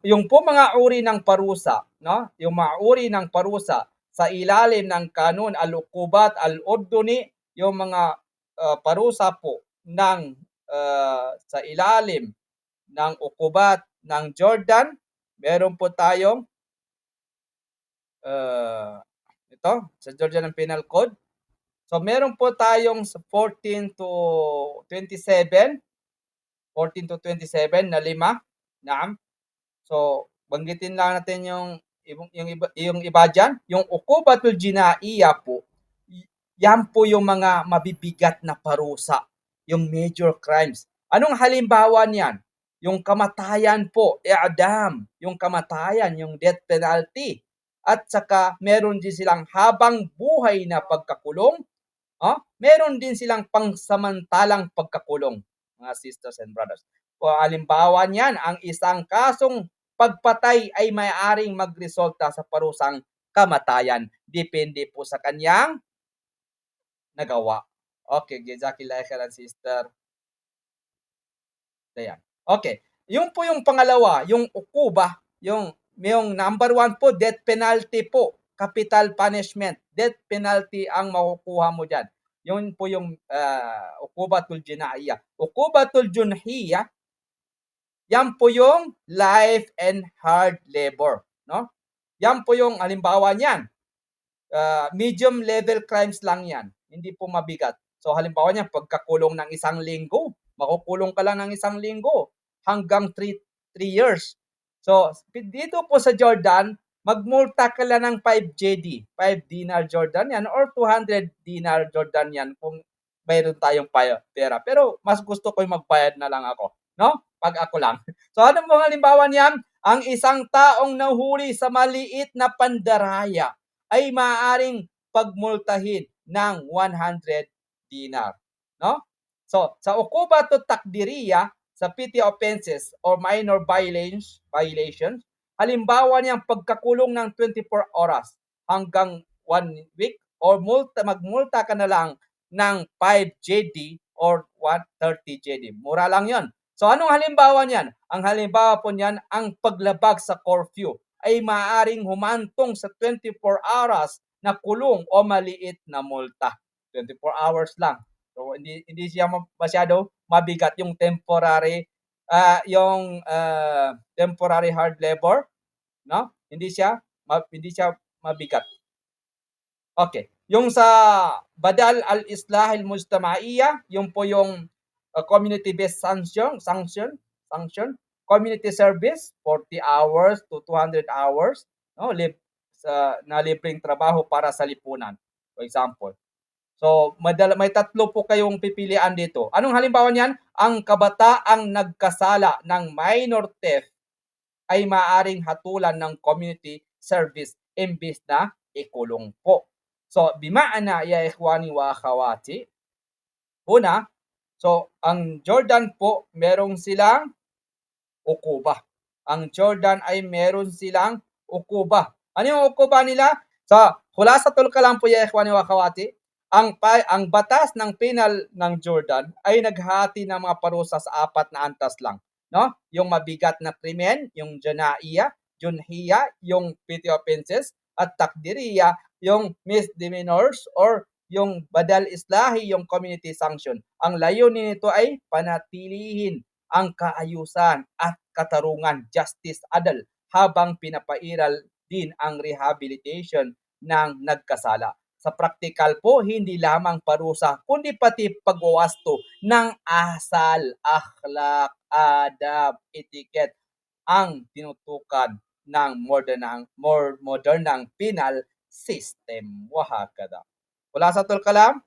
Yung po mga uri ng parusa, no? Yung mga uri ng parusa sa ilalim ng kanun al-uqubat al-urduni, yung mga parusa po ng sa ilalim ng uqubat ng Jordan, meron po tayong ito sa Jordan Penal Code. So meron po tayong sa 14 to 27, 14 to 27 na 5, naam. So, banggitin lang natin yung iba diyan, yung uqubatul jinaiya po, yan po yung mga mabibigat na parusa, yung major crimes. Anong halimbawa niyan? Yung kamatayan po, i'dam, yung kamatayan, yung death penalty. At saka meron din silang habang buhay na pagkakulong, meron din silang pangsamantalang pagkakulong, mga sisters and brothers. O halimbawa niyan, ang isang kasong pagpatay ay maaaring magresulta sa parusang kamatayan. Depende po sa kanyang nagawa. Okay, jazakillah khairan sister. Ayan. Okay. Yung po yung pangalawa, yung ukuba, yung number 1 po, death penalty po. Capital punishment. Death penalty ang makukuha mo diyan. Yun po yung ukubatul jinaiya. Ukubatul junhiya, yan po yung life and hard labor, no? Yan po yung halimbawa niyan. Medium level crimes lang yan, hindi po mabigat. So halimbawa niyan, pagkakulong ng 1 linggo, makukulong ka lang ng 1 linggo hanggang 3 years. So dito po sa Jordan, magmulta ka lang ng 5 JD, 5 dinar Jordan yan or 200 dinar Jordan yan kung mayroon tayong pera. Pero mas gusto ko yung magbayad na lang ako, no? Pag ako lang. So ano mo halimbawa niyan? Ang isang taong nahuli sa maliit na pandaraya ay maaaring pagmultahin ng 100 dinar, no? So, sa uqubatul takdiriya, sa petty offenses or minor violations, halimbawa niyang pagkakulong ng 24 oras hanggang 1 week or magmulta ka na lang ng 5 JD or 130 JD. Mura lang 'yon. So anong halimbawa niyan? Ang halimbawa po niyan, ang paglabag sa curfew ay maaaring humantong sa 24 hours na kulong o maliit na multa. 24 hours lang. So hindi siya masyado mabigat yung temporary hard labor, no? Hindi siya mabigat. Okay. Yung sa Badal al-Islah al-Mujtamaiya, yung po yung community-based sanction, community service, 40 hours to 200 hours, no? Na libreng trabaho para sa lipunan, for example. So, may 3 po kayong pipilian dito. Anong halimbawa niyan? Ang kabataang nagkasala ng minor theft ay maaaring hatulan ng community service imbis na ikulong po. So, bimaana ya ikhwani wa akhawati, una, so ang Jordan po merong silang ukuba. Ang Jordan ay meron silang ukuba. Ano yung ukuba nila? Sa khulasatul kalam po ya ikhwani wa akhawati, ang batas ng penal ng Jordan ay naghati ng mga parusa sa 4 na antas lang, no? Yung mabigat na krimen, yung janaiya, junhiya, yung petty offenses, at takdiriya, yung misdemeanors or yung badal islahi, yung community sanction. Ang layunin nito ay panatilihin ang kaayusan at katarungan, justice, adal, habang pinapairal din ang rehabilitation ng nagkasala. Sa praktikal po, hindi lamang parusa, kundi pati pagwawasto ng asal, akhlak, adab, etiquette ang tinutukan ng modernang penal system. Wahakada. Wala sa kalam?